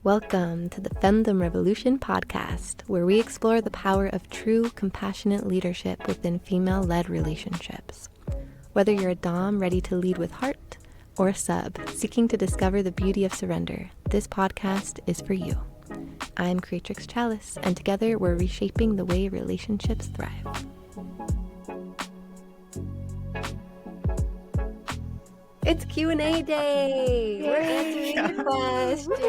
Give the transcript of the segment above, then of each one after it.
Welcome to the Femdom Revolution podcast, where we explore the power of true, compassionate leadership within female-led relationships. Whether you're a dom ready to lead with heart, or a sub seeking to discover the beauty of surrender, this podcast is for you. I'm Creatrix Chalice, and together we're reshaping the way relationships thrive. It's Q&A day! We're answering your questions!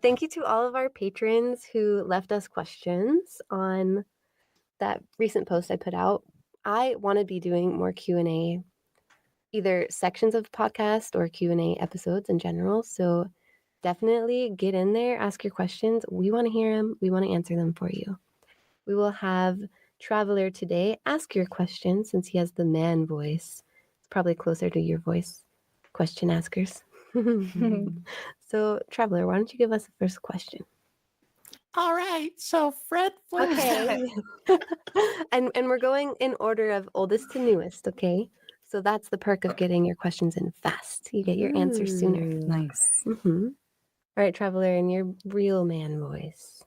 Thank you to all of our patrons who left us questions on that recent post I put out. I want to be doing more Q&A, either sections of podcast or Q&A episodes in general, so definitely get in there, ask your questions. We want to hear them. We want to answer them for you. We will have Traveler today ask your question since he has the man voice. It's probably closer to your voice, question askers. So, Traveler, why don't you give us the first question? All right, so Fred flips. Okay. and we're going in order of oldest to newest, okay? So that's the perk of getting your questions in fast. You get your answers sooner. Nice. Mm-hmm. All right, Traveler, in your real man voice.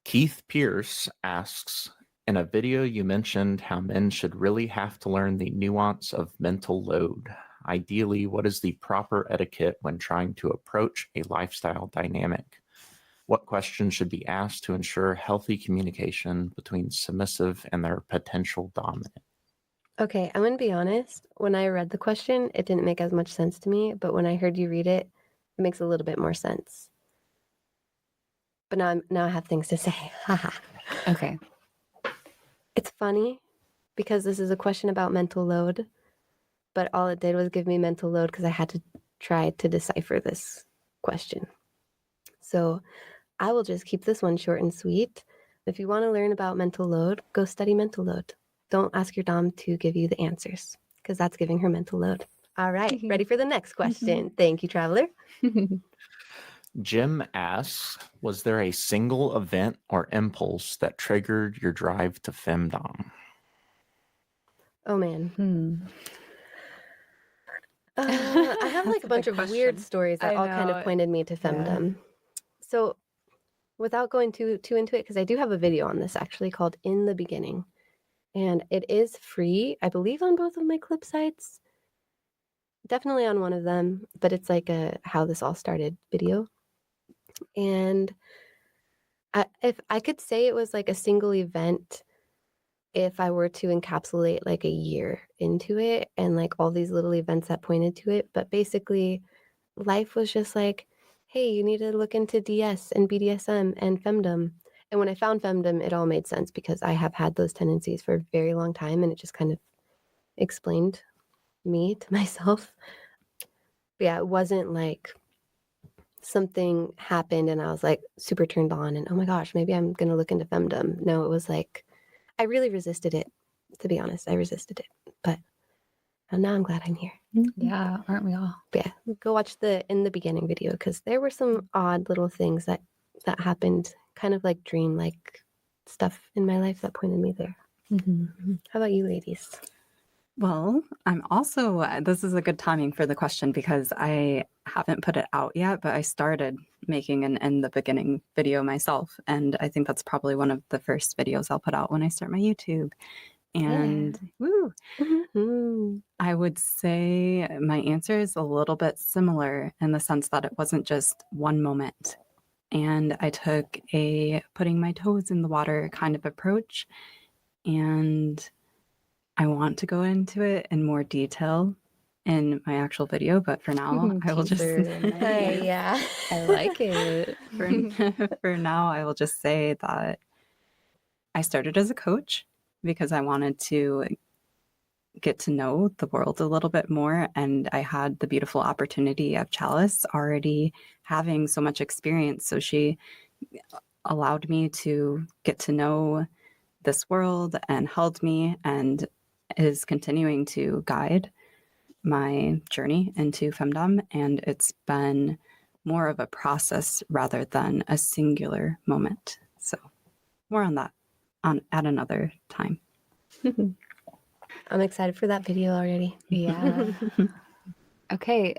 Keith Pierce asks, in a video you mentioned how men should really have to learn the nuance of mental load. Ideally, what is the proper etiquette when trying to approach a lifestyle dynamic? What questions should be asked to ensure healthy communication between submissive and their potential dominant? Okay, I'm going to be honest. When I read the question, it didn't make as much sense to me, but when I heard you read it, it makes a little bit more sense. But now I have things to say. Okay. It's funny because this is a question about mental load, but all it did was give me mental load because I had to try to decipher this question. So I will just keep this one short and sweet. If you want to learn about mental load, go study mental load. Don't ask your dom to give you the answers because that's giving her mental load. All right, ready for the next question. Thank you, Traveler. Jim asks, was there a single event or impulse that triggered your drive to femdom? Oh, man. I have like a bunch of weird stories that all kind of pointed me to femdom. So without going too into it, because I do have a video on this actually called In the Beginning. And it is free, I believe, on both of my clip sites. Definitely on one of them, but it's like a how this all started video. And if I could say it was like a single event, if I were to encapsulate like a year into it and like all these little events that pointed to it, but basically life was just like, hey, you need to look into DS and BDSM and femdom. And when I found femdom, it all made sense because I have had those tendencies for a very long time and it just kind of explained me to myself. But yeah, it wasn't like something happened and I was like super turned on and oh my gosh, maybe I'm going to look into femdom. No, it was like, I really resisted it, to be honest. I resisted it, but now I'm glad I'm here. Yeah, aren't we all? But yeah, go watch the In the Beginning video because there were some odd little things that happened, kind of like dream-like stuff in my life that pointed me there. How about you, ladies? Well, I'm also, this is a good timing for the question because I haven't put it out yet, but I started making an In the Beginning video myself. And I think that's probably one of the first videos I'll put out when I start my YouTube. And I would say my answer is a little bit similar in the sense that it wasn't just one moment. And I took a putting my toes in the water kind of approach. And I want to go into it in more detail in my actual video, but for now, I will just yeah, I like it. For now, I will just say that I started as a coach because I wanted to get to know the world a little bit more, and I had the beautiful opportunity of Chalice already having so much experience, so she allowed me to get to know this world and held me and is continuing to guide my journey into femdom, and it's been more of a process rather than a singular moment. So more on that at another time. I'm excited for that video already. Yeah. Okay.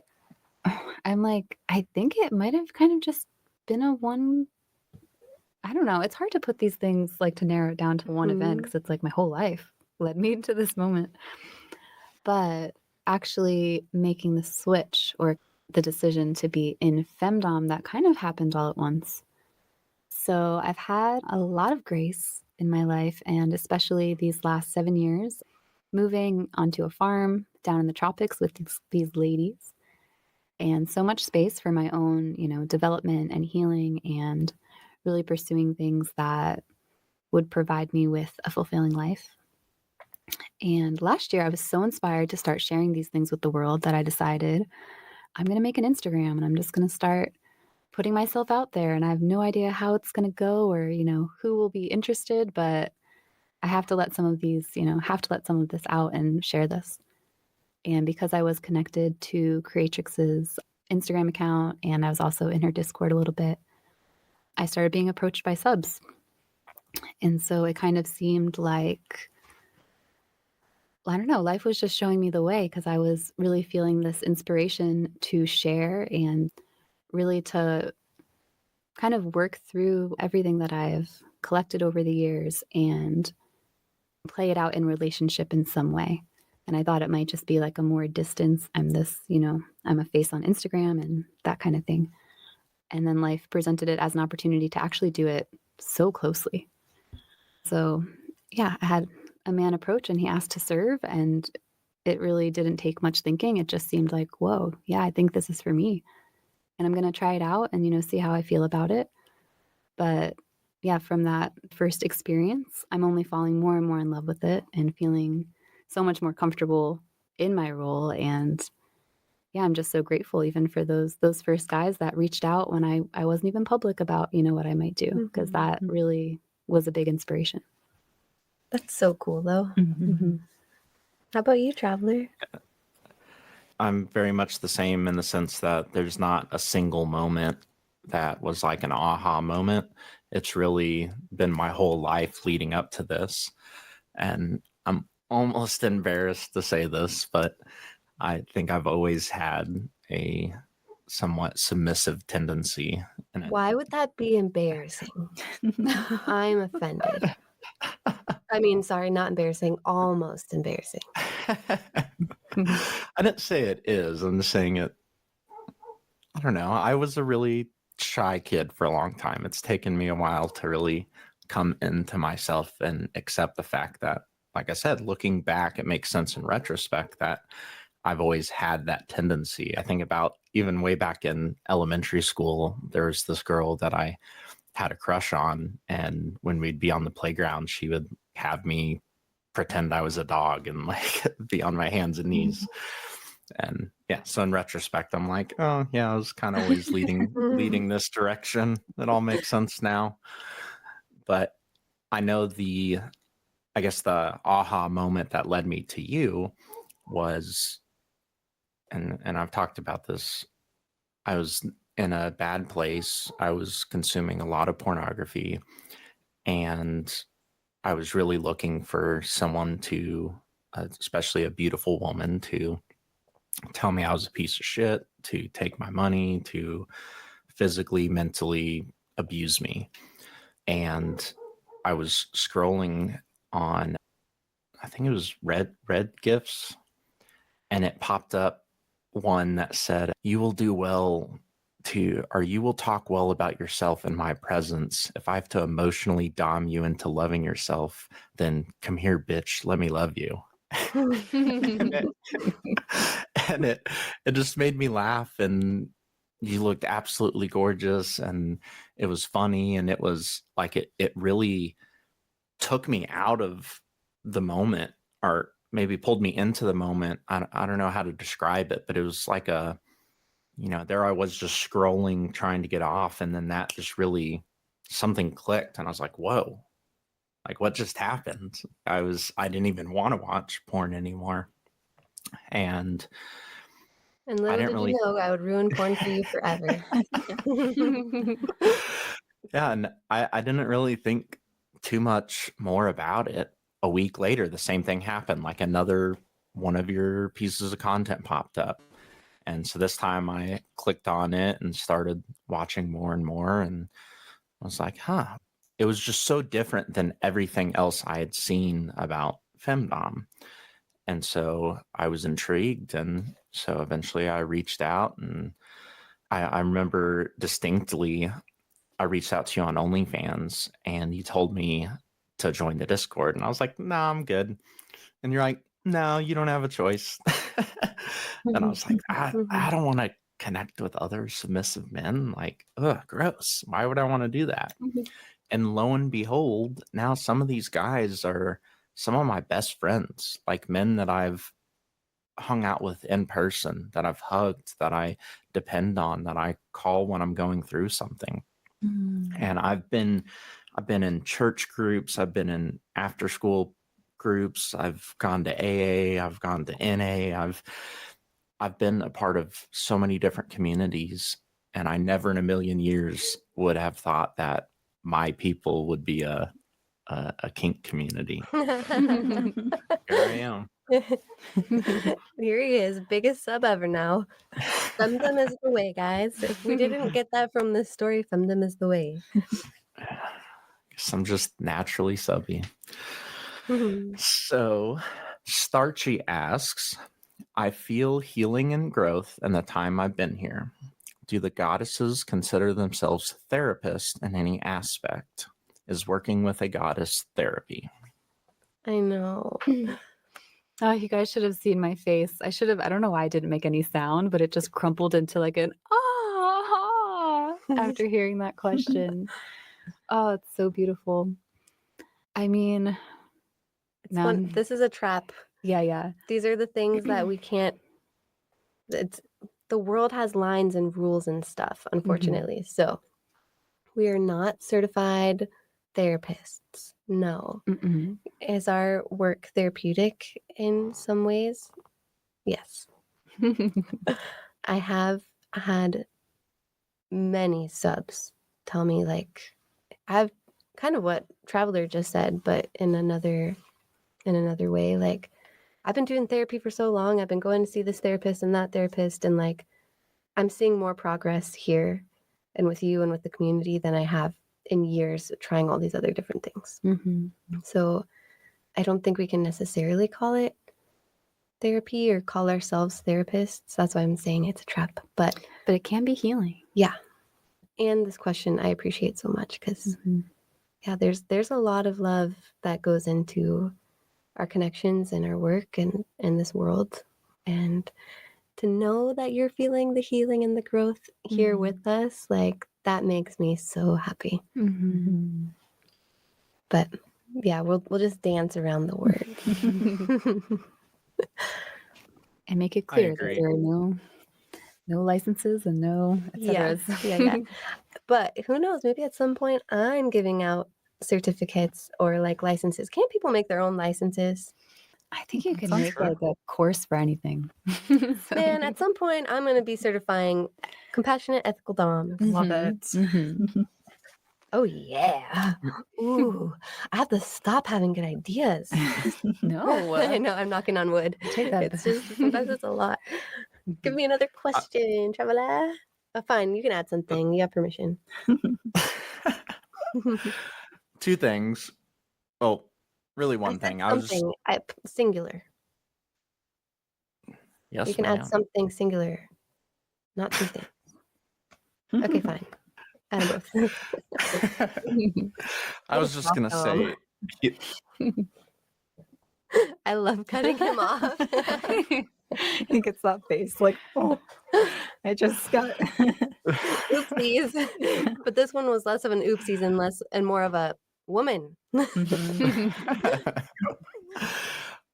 I'm like, I think it might have kind of just been I don't know. It's hard to put these things like to narrow it down to one event because it's like my whole life led me to this moment. But actually making the switch or the decision to be in Femdom, that kind of happened all at once. So I've had a lot of grace in my life, and especially these last 7 years, moving onto a farm down in the tropics with these ladies, and so much space for my own, development and healing, and really pursuing things that would provide me with a fulfilling life. And last year, I was so inspired to start sharing these things with the world that I decided I'm going to make an Instagram and I'm just going to start putting myself out there. And I have no idea how it's going to go or, who will be interested, but I have to let some of this out and share this. And because I was connected to Creatrix's Instagram account and I was also in her Discord a little bit, I started being approached by subs. And so it kind of seemed like, I don't know, life was just showing me the way because I was really feeling this inspiration to share and really to kind of work through everything that I've collected over the years and play it out in relationship in some way. And I thought it might just be like a more distance. I'm a face on Instagram and that kind of thing. And then life presented it as an opportunity to actually do it so closely. So yeah, I had a man approach and he asked to serve, and it really didn't take much thinking. It just seemed like, whoa, yeah, I think this is for me. And I'm going to try it out and, see how I feel about it. But yeah, from that first experience, I'm only falling more and more in love with it and feeling so much more comfortable in my role. And yeah, I'm just so grateful even for those first guys that reached out when I wasn't even public about, what I might do, because that really was a big inspiration. That's so cool, though. How about you, Traveler? I'm very much the same in the sense that there's not a single moment that was like an aha moment. It's really been my whole life leading up to this. And I'm almost embarrassed to say this, but I think I've always had a somewhat submissive tendency. Why would that be embarrassing? I'm offended. I mean, sorry, not embarrassing, almost embarrassing. I didn't say it is. I'm just saying it. I don't know. I was a really shy kid for a long time. It's taken me a while to really come into myself and accept the fact that, like I said, looking back, it makes sense in retrospect that I've always had that tendency. I think about even way back in elementary school, there was this girl that I had a crush on. And when we'd be on the playground, she would have me pretend I was a dog and like be on my hands and knees. And yeah, so in retrospect, I'm like, oh yeah, I was kind of always leading this direction. It all makes sense now. But I know I guess the aha moment that led me to you was, and I've talked about this, I was in a bad place. I was consuming a lot of pornography, and I was really looking for someone to, especially a beautiful woman, to tell me I was a piece of shit, to take my money, to physically, mentally abuse me. And I was scrolling on, I think it was Red Gifts, and it popped up one that said, you will talk well about yourself in my presence. If I have to emotionally dom you into loving yourself, then come here, bitch, let me love you. and it just made me laugh, and you looked absolutely gorgeous, and it was funny, and it was like it really took me out of the moment, or maybe pulled me into the moment. I don't know how to describe it, but it was like there I was just scrolling, trying to get off. And then that just really, something clicked. And I was like, whoa, like what just happened? I didn't even want to watch porn anymore. And little did you know, I would ruin porn for you forever. Yeah. And I didn't really think too much more about it. A week later, the same thing happened. Like another one of your pieces of content popped up. And so this time I clicked on it and started watching more and more. And I was like, huh, it was just so different than everything else I had seen about Femdom. And so I was intrigued. And so eventually I reached out, and I remember distinctly, I reached out to you on OnlyFans and you told me to join the Discord. And I was like, no, I'm good. And you're like, no, you don't have a choice. And I was like, I don't want to connect with other submissive men. Like, ugh, gross. Why would I want to do that? And lo and behold, now some of these guys are some of my best friends, like men that I've hung out with in person, that I've hugged, that I depend on, that I call when I'm going through something. And I've been in church groups, I've been in after school groups, I've gone to AA, I've gone to NA, I've been a part of so many different communities, and I never in a million years would have thought that my people would be a kink community. Here I am. Here he is, biggest sub ever now. Femdom is the way, guys. If we didn't get that from this story, Femdom is the way. Guess I'm just naturally subby. So Starchy asks, I feel healing and growth in the time I've been here. Do the goddesses consider themselves therapists in any aspect? Is working with a goddess therapy? I know. Oh, you guys should have seen my face. I don't know why I didn't make any sound, but it just crumpled into like an ah after hearing that question. Oh, it's so beautiful. I mean, this is a trap. Yeah. These are the things that we can't. The world has lines and rules and stuff, unfortunately. So we are not certified therapists. No. Is our work therapeutic in some ways? Yes. I have had many subs tell me, like, I've kind of what Traveler just said, but in another way. Like, I've been doing therapy for so long. I've been going to see this therapist and that therapist, and like, I'm seeing more progress here and with you and with the community than I have in years trying all these other different things. So I don't think we can necessarily call it therapy or call ourselves therapists. That's why I'm saying it's a trap, but it can be healing. Yeah. And this question I appreciate so much because there's a lot of love that goes into our connections and our work and this world. And to know that you're feeling the healing and the growth here with us, like, that makes me so happy. But yeah, we'll just dance around the word and make it clear that there are no licenses and no et yeah. But who knows? Maybe at some point I'm giving out certificates or like licenses. Can't people make their own licenses? I think you can make like a course for anything. Man, at some point I'm going to be certifying compassionate ethical dom. Love it. Oh yeah. Ooh, I have to stop having good ideas. No. I know, I'm knocking on wood. Take that. It's just, sometimes it's a lot. Give me another question, Traveler. Oh, fine, you can add something. You have permission. Two things. Oh, really one thing. I was just... singular. Yes, you can add something singular, not two things. Okay, fine. Add both. I was just gonna say. I love cutting him off. I think it's that face, like, oh, I just got oopsies. But this one was less of an oopsies and more of a woman.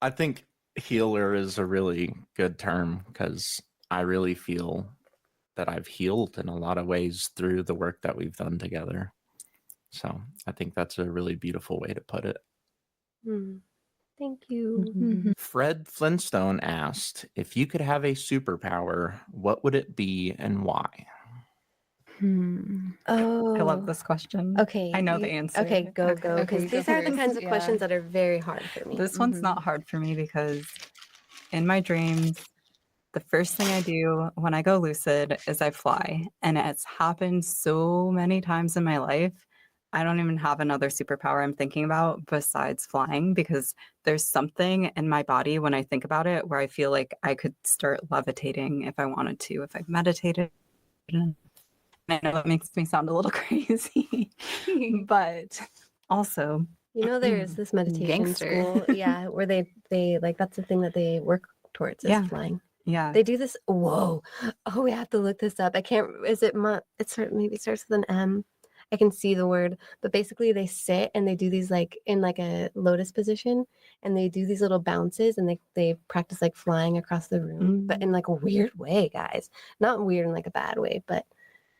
I think healer is a really good term because I really feel that I've healed in a lot of ways through the work that we've done together. So I think that's a really beautiful way to put it. Thank you. Fred Flintstone asked, if you could have a superpower, what would it be and why? Oh, I love this question. Okay. I know the answer. Okay, go. Because these are the kinds of Yeah. questions that are very hard for me. This one's not hard for me because in my dreams, the first thing I do when I go lucid is I fly. And it's happened so many times in my life. I don't even have another superpower I'm thinking about besides flying, because there's something in my body when I think about it where I feel like I could start levitating if I wanted to, if I meditated. I know it makes me sound a little crazy, but also, there is this meditation Gangster. school, where they like, that's the thing that they work towards is flying. Yeah. They do this. Whoa. Oh, we have to look this up. I can't. Is it? Maybe starts with an M. I can see the word, but basically they sit and they do these like in like a lotus position, and they do these little bounces, and they practice like flying across the room, but in like a weird way, guys. Not weird in like a bad way, but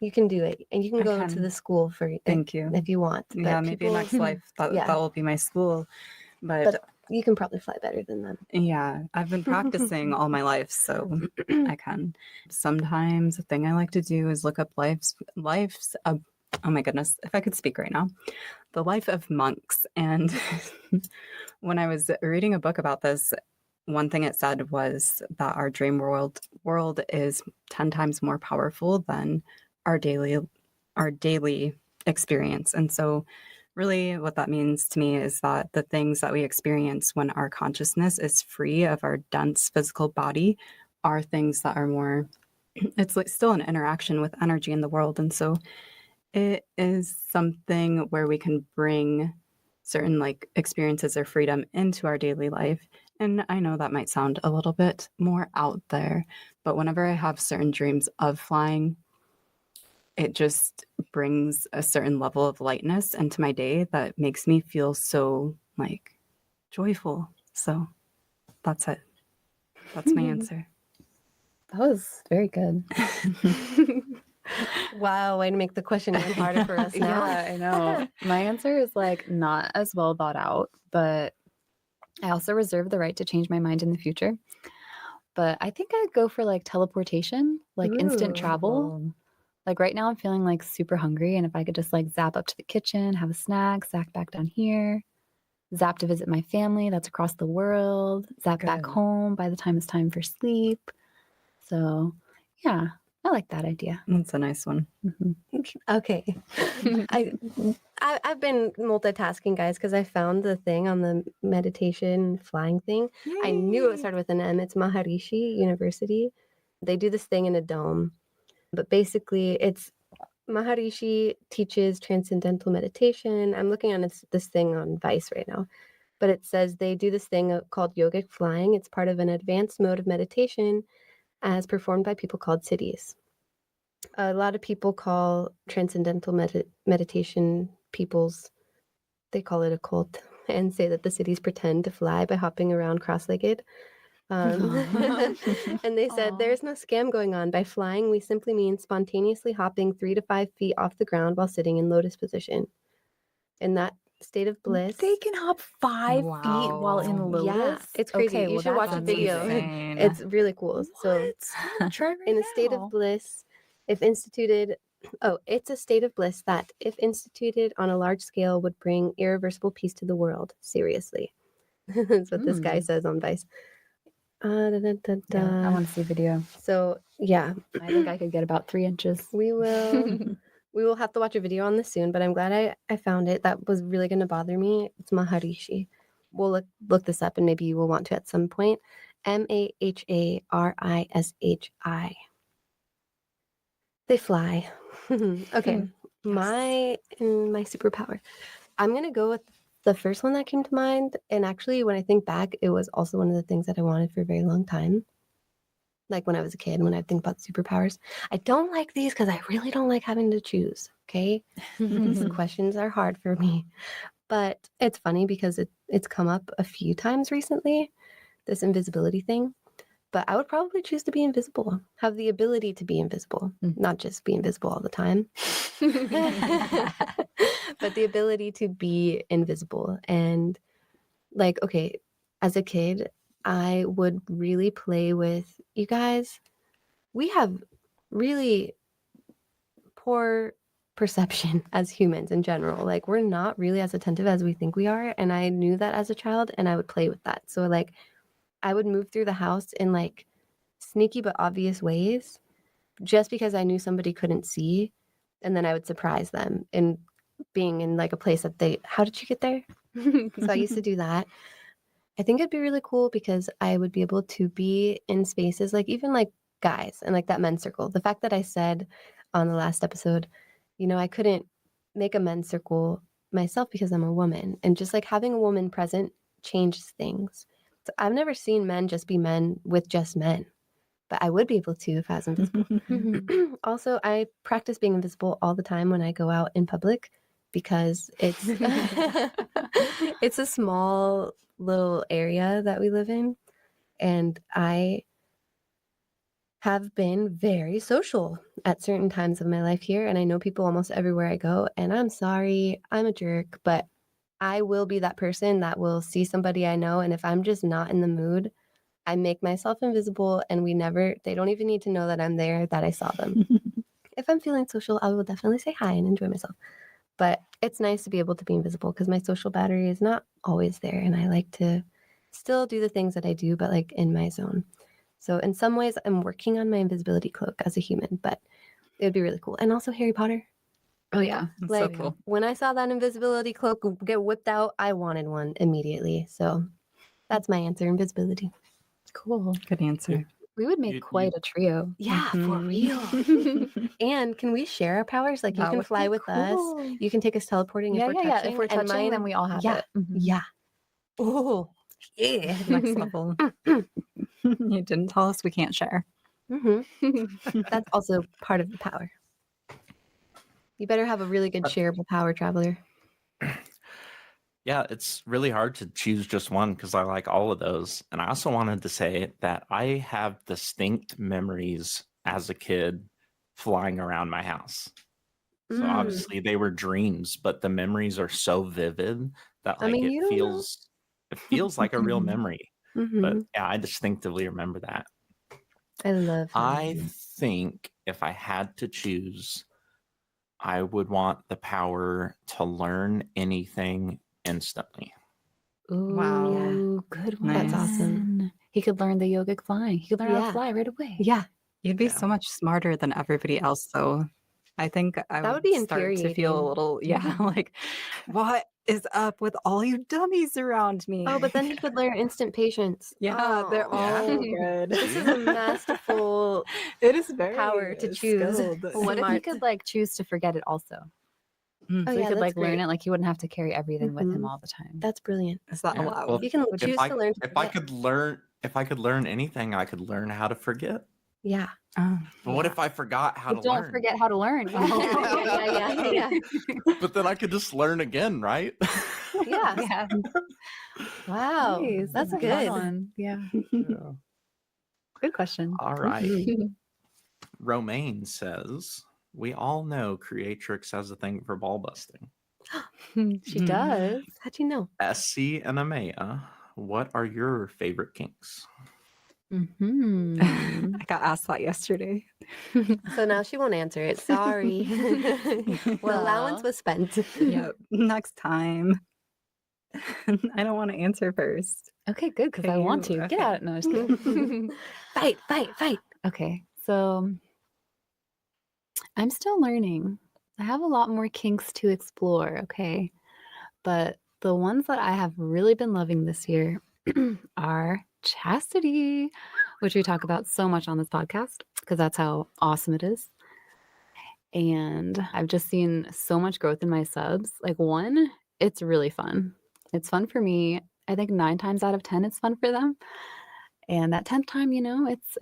you can do it, and you can go to the school for Thank you. if you want. Yeah, maybe next life that will be my school, but you can probably fly better than them. Yeah, I've been practicing all my life, so I can. Sometimes the thing I like to do is look up life's oh my goodness, if I could speak right now, the life of monks. And when I was reading a book about this, one thing it said was that our dream world is 10 times more powerful than our daily experience. And so really what that means to me is that the things that we experience when our consciousness is free of our dense physical body are things that are more, it's like still an interaction with energy in the world. And so it is something where we can bring certain like experiences or freedom into our daily life. And I know that might sound a little bit more out there, but whenever I have certain dreams of flying, it just brings a certain level of lightness into my day that makes me feel so like joyful. So that's it. That's my answer. That was very good. Wow, way to make the question even harder for us now. Yeah, I know. My answer is like not as well thought out, but I also reserve the right to change my mind in the future. But I think I'd go for like teleportation, like instant travel. Like right now I'm feeling like super hungry, and if I could just like zap up to the kitchen, have a snack, zap back down here, zap to visit my family that's across the world, zap back home by the time it's time for sleep. So yeah, I like that idea. That's a nice one. Mm-hmm. Okay. I've been multitasking, guys, because I found the thing on the meditation flying thing. Yay. I knew it started with an M. It's Maharishi University. They do this thing in a dome. But basically, it's Maharishi teaches transcendental meditation. I'm looking on this thing on Vice right now. But it says they do this thing called yogic flying. It's part of an advanced mode of meditation as performed by people called siddhis. A lot of people call transcendental meditation peoples, they call it a cult, and say that the siddhis pretend to fly by hopping around cross-legged. And they said, there's no scam going on. By flying, we simply mean spontaneously hopping 3 to 5 feet off the ground while sitting in lotus position. In that state of bliss. They can hop 5 feet while in lotus? Yeah, it's crazy. Okay, you should watch the video. Insane. It's really cool. What? So Try right in a now. state of bliss, if instituted, it's a state of bliss that, if instituted on a large scale, would bring irreversible peace to the world. Seriously. That's what this guy says on Vice. Yeah, I want to see video. So yeah, I think I could get about 3 inches. we will have to watch a video on this soon, but I'm glad I found it. That was really going to bother me. It's Maharishi. We'll look this up, and maybe you will want to at some point. Maharishi. They fly. Okay, my superpower. I'm gonna go with the first one that came to mind, and actually, when I think back, it was also one of the things that I wanted for a very long time. Like when I was a kid, when I think about superpowers. I don't like these because I really don't like having to choose, okay? These questions are hard for me. But it's funny because it's come up a few times recently, this invisibility thing. But I would probably choose to be invisible, have the ability to be invisible, not just be invisible all the time, but the ability to be invisible. And like, okay, as a kid, I would really play with, you guys, we have really poor perception as humans in general. Like, we're not really as attentive as we think we are. And I knew that as a child, and I would play with that. So like, I would move through the house and like sneaky but obvious ways just because I knew somebody couldn't see. And then I would surprise them in being in like a place that how did you get there? So I used to do that. I think it'd be really cool because I would be able to be in spaces like even like guys and like that men's circle. The fact that I said on the last episode, I couldn't make a men's circle myself because I'm a woman, and just like having a woman present changes things. So I've never seen men just be men with just men, but I would be able to if I was invisible. Also, I practice being invisible all the time when I go out in public because it's it's a small little area that we live in, and I have been very social at certain times of my life here, and I know people almost everywhere I go, and I'm sorry, I'm a jerk, but I will be that person that will see somebody I know, and if I'm just not in the mood, I make myself invisible, and they don't even need to know that I'm there, that I saw them. If I'm feeling social, I will definitely say hi and enjoy myself. But it's nice to be able to be invisible because my social battery is not always there, and I like to still do the things that I do, but like in my zone. So in some ways, I'm working on my invisibility cloak as a human, but it would be really cool. And also Harry Potter. Oh yeah, That's Like so cool. when I saw that invisibility cloak get whipped out, I wanted one immediately. So that's my answer, invisibility. cool. Good answer. We would make You- quite a trio. Yeah, for Mhm. real. And can we share our powers? Like you That can would fly be with us. cool. You can take us teleporting Yeah, if we're yeah, yeah. touching. If we're and touching, then mine- we all have yeah, it. Mhm. Yeah. Oh, yeah. Next level. You didn't tell us we can't share. hmm That's also part of the power. You better have a really good shareable power, traveler. Yeah, it's really hard to choose just one because I like all of those. And I also wanted to say that I have distinct memories as a kid flying around my house. So Mm. obviously they were dreams, but the memories are so vivid that I mean, you don't know. it feels like a real memory. Mhm. But yeah, I distinctively remember that. I love I think if I had to choose, I would want the power to learn anything instantly. Ooh, Wow. good one. Nice. That's awesome. He could learn the yogic flying. He could learn how Yeah. to fly right away. Yeah. You'd be Yeah. so much smarter than everybody else, though. I think I That would would be start to feel a infuriating. little, like, what is up with all you dummies around me? Oh, but then he could learn instant patience. yeah, they're Oh. Yeah. all good. This is a masterful It is very power to choose. skilled. But what if he Smart. could like choose to forget it also? Mm. So Oh, he yeah, could that's like learn great. it. Like he wouldn't have to carry everything with him Mhm. all the time. That's brilliant. Is that Yeah, allowed? well, You can Would choose if I, to learn to if I forget. could learn anything, I could learn how to forget. Yeah. Oh. But what Yeah. if I forgot how But to don't learn? forget how to learn. Yeah. But then I could just learn again, right? Yeah. Yeah. Wow. Nice. That's a fun good. one. Yeah. Yeah. Good question. All right. Mhm. Romaine says, we all know Creatrix has a thing for ball busting. She does. How'd you know? SC and Amaya, what are your favorite kinks? Mm-hmm. I got asked that yesterday. So now she won't answer it. Sorry. Well, allowance was spent. Yep. Next time. I don't want to answer first. Okay, good, because Okay, I want you- to. Get okay. out. No, just kidding. Fight. Okay, so I'm still learning. I have a lot more kinks to explore, okay? But the ones that I have really been loving this year are chastity, which we talk about so much on this podcast because that's how awesome it is. And I've just seen so much growth in my subs. Like, one, it's really fun. It's fun for me. I think 9 times out of 10 it's fun for them. And that 10th time, it's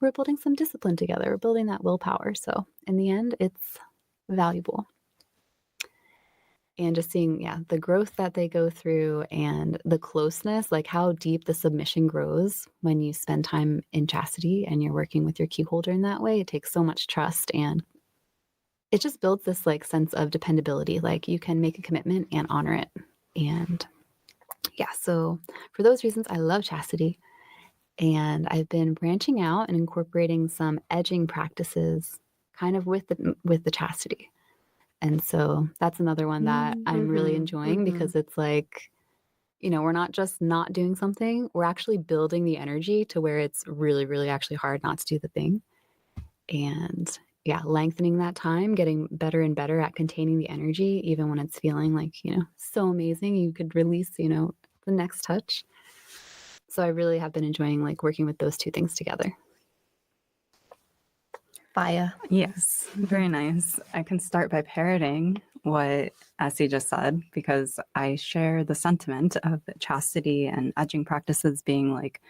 we're building some discipline together. We're building that willpower. So in the end, it's valuable. And just seeing, the growth that they go through and the closeness, like how deep the submission grows when you spend time in chastity and you're working with your key holder in that way. It takes so much trust, and it just builds this like sense of dependability. Like you can make a commitment and honor it. And so for those reasons, I love chastity. And I've been branching out and incorporating some edging practices kind of with the chastity. And so that's another one that I'm really enjoying because it's like, we're not just not doing something, we're actually building the energy to where it's really, really actually hard not to do the thing. And yeah, lengthening that time, getting better and better at containing the energy, even when it's feeling like, so amazing, you could release, the next touch. So I really have been enjoying like working with those two things together. Fire. Yes, very nice. I can start by parroting what Essie just said, because I share the sentiment of chastity and edging practices being like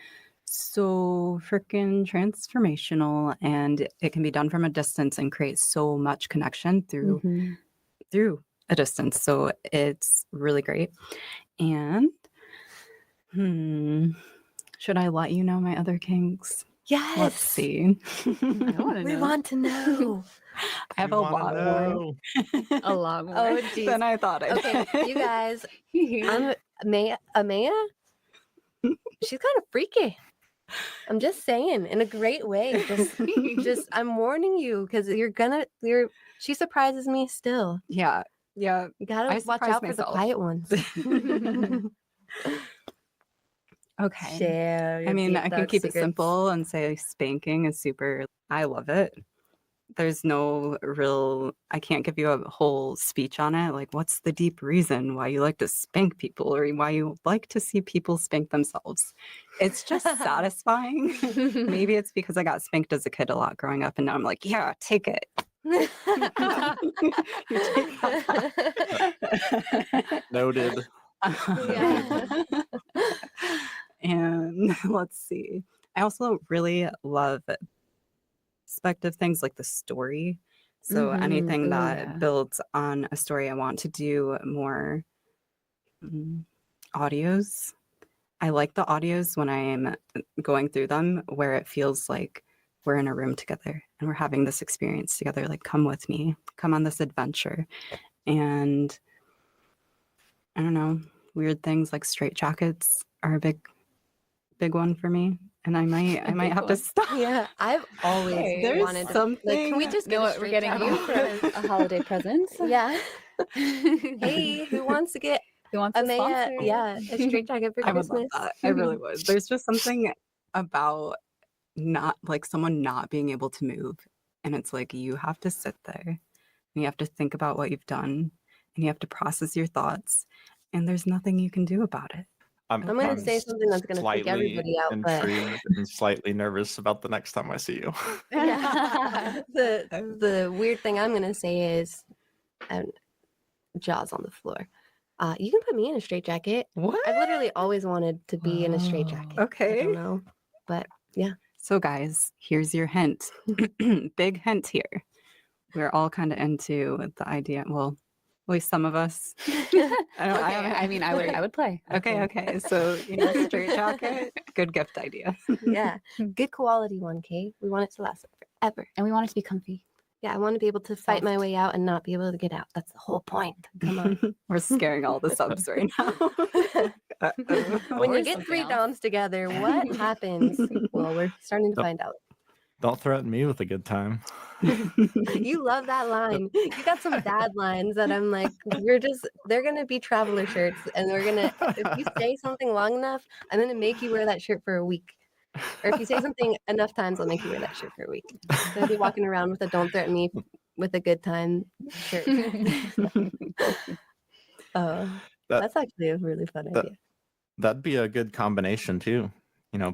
so freaking transformational, and it can be done from a distance and create so much connection through a distance. So it's really great. And should I let you know my other kinks? Yes. Let's see. We want to know. I have a lot more. A lot more. Oh, geez. Than I thought I Okay, did. you guys. Amaya, she's kind of freaky. I'm just saying, in a great way. Just I'm warning you, because she surprises me still. Yeah. You gotta watch out for the quiet ones. Okay. Share your I mean, deep, I can dark keep secrets. it simple and say spanking is super, I love it. There's no real, I can't give you a whole speech on it. Like, what's the deep reason why you like to spank people or why you like to see people spank themselves? It's just satisfying. Maybe it's because I got spanked as a kid a lot growing up, and now I'm like, yeah, take it. You take that. Noted. Yeah. And let's see. I also really love perspective things like the story. So anything that builds on a story, I want to do more audios. I like the audios when I'm going through them where it feels like we're in a room together and we're having this experience together. Like, come with me, come on this adventure. And I don't know, weird things like straitjackets are a big one for me. And I might have to stop. Yeah, I've always There's wanted to. something. Like, can we just know get what we're getting you for a holiday present? Yeah. Hey, who wants to get Who wants to Amaya? sponsor? Yeah, a straight jacket for I would love Christmas. that. I really would. There's just something about not like someone not being able to move. And it's like you have to sit there and you have to think about what you've done and you have to process your thoughts. And there's nothing you can do about it. I'm going to say something that's going to freak everybody out, but intrigued and slightly nervous about the next time I see you. yeah. the weird thing I'm going to say is, jaws on the floor. You can put me in a straitjacket. What? I've literally always wanted to be in a straitjacket. Okay. I don't know, but yeah. So guys, here's your hint. Big hint here. We're all kind of into the idea. Well, at least some of us. I would play. Okay. So, straitjacket, good gift idea. Yeah, good quality one, Kate. We want it to last forever. And we want it to be comfy. Yeah, I want to be able to fight my way out and not be able to get out. That's the whole point. Come on. We're scaring all the subs right now. When Or you get something three else. doms together, what happens? Well, we're starting to find out. Don't threaten me with a good time. You love that line. You got some dad lines that I'm like, they're going to be traveler shirts. And if you say something long enough, I'm going to make you wear that shirt for a week. Or if you say something enough times, I'll make you wear that shirt for a week. So I'll be walking around with a don't threaten me with a good time shirt. That's actually a really fun idea. That'd be a good combination too.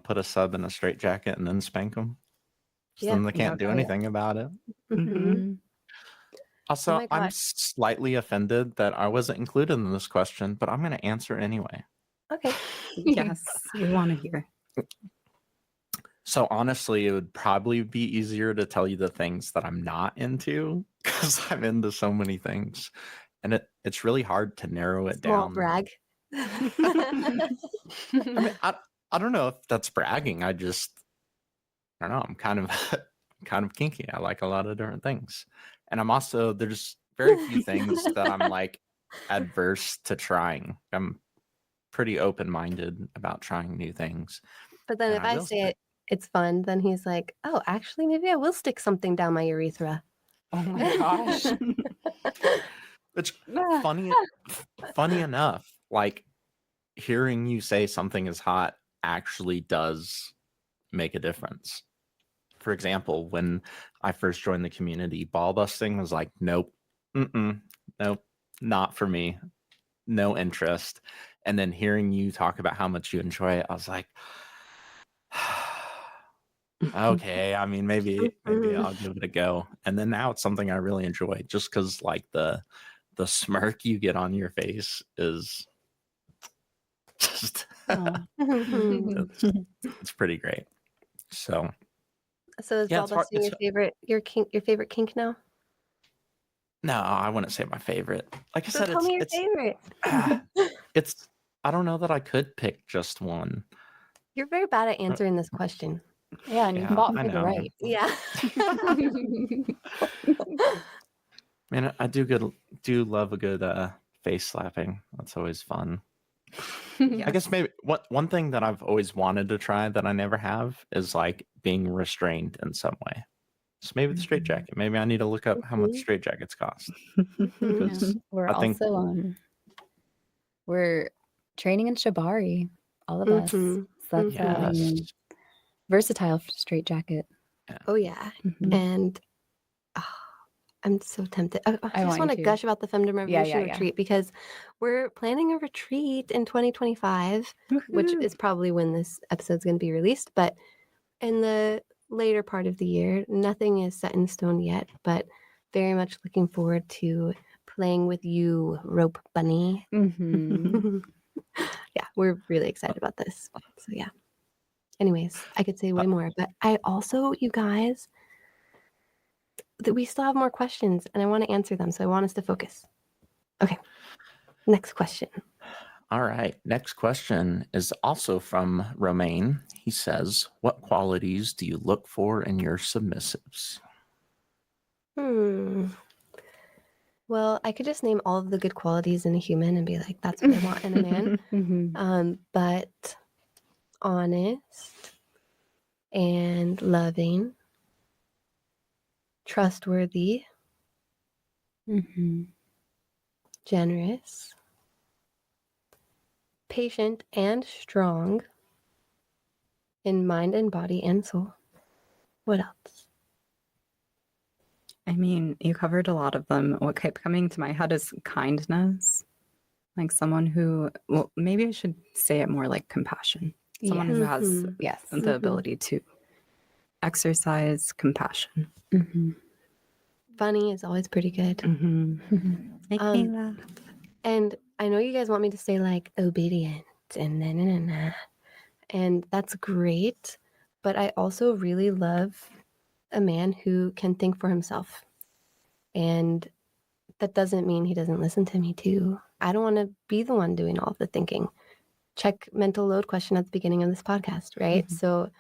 Put a sub in a straitjacket and then spank them. Yeah, Then they can't do anything about it. Mm-hmm. Also, Oh my I'm gosh. slightly offended that I wasn't included in this question, but I'm going to answer anyway. Okay. Yes, we want to hear. So honestly, it would probably be easier to tell you the things that I'm not into because I'm into so many things. And it's really hard to narrow it Small down. brag. I mean, I don't know if that's bragging. I don't know. I'm kind of kinky. I like a lot of different things. And I'm also, there's very few things that I'm like adverse to trying. I'm pretty open-minded about trying new things. But then And if I I will say it's fun, then he's like, oh, actually, maybe I will stick something down my urethra. Oh my gosh. It's funny enough. Like, hearing you say something is hot actually does make a difference. For example, when I first joined the community, ball busting was like, nope, nope, not for me, no interest. And then hearing you talk about how much you enjoy it, I was like, okay, I mean, maybe I'll give it a go. And then now it's something I really enjoy, just because like the smirk you get on your face is just it's pretty great. So is ball busting your favorite kink now? No, I wouldn't say my favorite. Like I So said, tell me your favorite. it's I don't know that I could pick just one. You're very bad at answering this question. Yeah, and you Yeah, fought I for the know. right. Yeah. Man, I do love a good face slapping. That's always fun. I guess maybe one thing that I've always wanted to try that I never have is like being restrained in some way. So maybe the straight jacket. Maybe I need to look up how much straight jackets cost. Because We're I think also we're training in shibari, all of us. So that's yes. versatile straight jacket. Oh yeah. Mhm. And I'm so tempted. I just want to gush about the Femdom Revolution retreat because we're planning a retreat in 2025, which is probably when this episode's going to be released. But in the later part of the year, nothing is set in stone yet, but very much looking forward to playing with you, Rope Bunny. Mhm. Yeah, we're really excited about this. So yeah. Anyways, I could say way more, but I also, you guys, that we still have more questions and I want to answer them. So I want us to focus. Okay. Next question. All right. Next question is also from Romaine. He says, what qualities do you look for in your submissives? Well, I could just name all of the good qualities in a human and be like, that's what I want in a man. But honest and loving, trustworthy, generous, patient and strong in mind and body and soul. What else? I mean, you covered a lot of them. What kept coming to my head is kindness. Like someone who, well, maybe I should say it more like compassion. Someone who has the ability to exercise compassion. Funny is always pretty good. Make me laugh. And I know you guys want me to say like obedient and and that's great. But I also really love a man who can think for himself. And that doesn't mean he doesn't listen to me too. I don't want to be the one doing all of the thinking. Check mental load question at the beginning of this podcast, right? So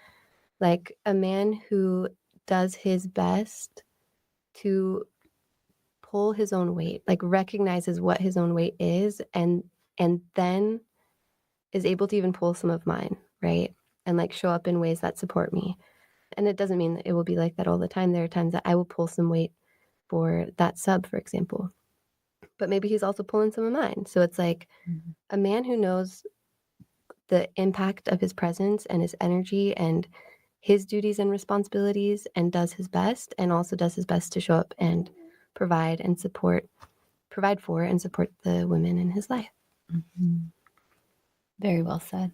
like a man who does his best to pull his own weight, like recognizes what his own weight is and then is able to even pull some of mine, right? And like show up in ways that support me. And it doesn't mean that it will be like that all the time. There are times that I will pull some weight for that sub, for example. But maybe he's also pulling some of mine. So it's like a man who knows the impact of his presence and his energy and his duties and responsibilities and does his best and also does his best to show up and provide for and support the women in his life. Very well said.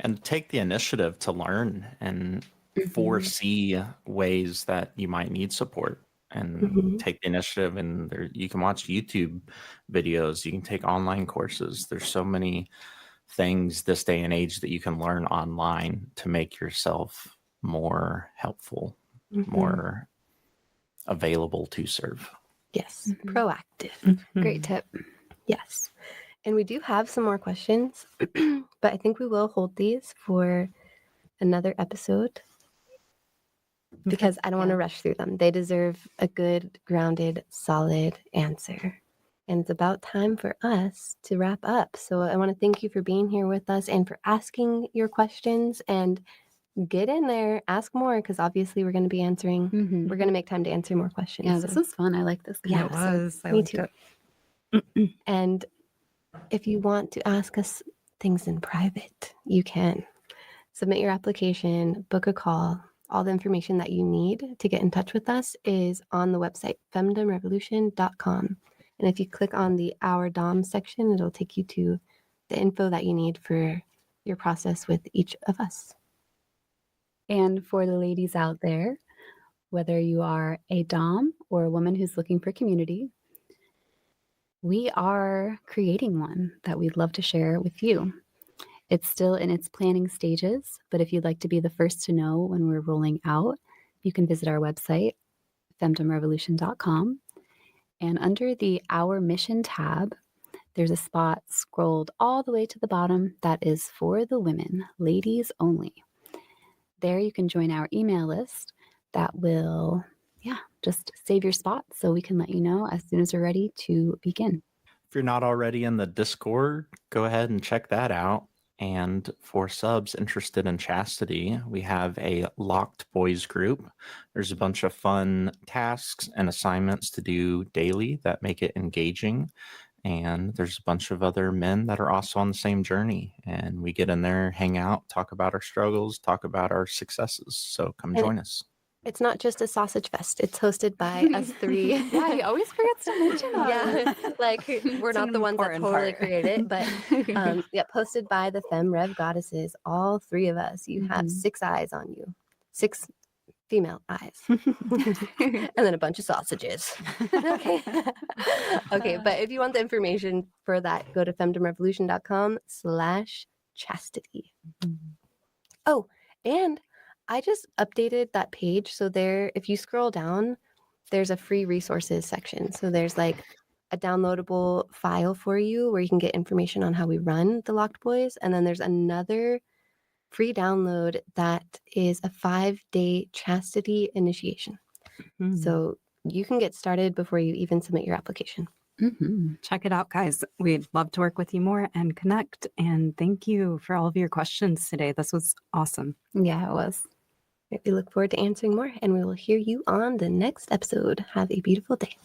And take the initiative to learn and foresee ways that you might need support and take the initiative. And you can watch YouTube videos, you can take online courses. There's so many things this day and age that you can learn online to make yourself more helpful, more available to serve. Yes, proactive. Great tip. Yes. And we do have some more questions, but I think we will hold these for another episode because I don't want to rush through them. They deserve a good, grounded, solid answer. And it's about time for us to wrap up. So I want to thank you for being here with us and for asking your questions and get in there, ask more, because obviously we're going to be answering. We're going to make time to answer more questions. Yeah, this was fun. I like this. Yeah, It was. I me liked too. it. And if you want to ask us things in private, you can. Submit your application, book a call. All the information that you need to get in touch with us is on the website, femdomrevolution.com. And if you click on the Our Dom section, it'll take you to the info that you need for your process with each of us. And for the ladies out there, whether you are a Dom or a woman who's looking for community, we are creating one that we'd love to share with you. It's still in its planning stages, but if you'd like to be the first to know when we're rolling out, you can visit our website, femdomrevolution.com. And under the Our Mission tab, there's a spot scrolled all the way to the bottom that is for the women, ladies only. There you can join our email list that will, just save your spot so we can let you know as soon as we're ready to begin. If you're not already in the Discord, go ahead and check that out. And for subs interested in chastity, we have a locked boys group. There's a bunch of fun tasks and assignments to do daily that make it engaging. And there's a bunch of other men that are also on the same journey. And we get in there, hang out, talk about our struggles, talk about our successes. So come join us. It's not just a sausage fest. It's hosted by us three. Yeah, he always forgets to mention us. Yeah, like we're not the ones that totally create it, but hosted by the Fem Rev goddesses, all three of us. You have 6 eyes on you, 6 female eyes, and then a bunch of sausages. Okay. Okay, but if you want the information for that, go to femdomrevolution.com/chastity. Oh, and I just updated that page. So there, if you scroll down, there's a free resources section. So there's like a downloadable file for you where you can get information on how we run the Locked Boys. And then there's another free download that is a 5-day chastity initiation. So you can get started before you even submit your application. Check it out, guys. We'd love to work with you more and connect. And thank you for all of your questions today. This was awesome. Yeah, it was. We look forward to answering more, and we will hear you on the next episode. Have a beautiful day.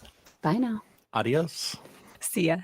Bye now. Adios. See ya.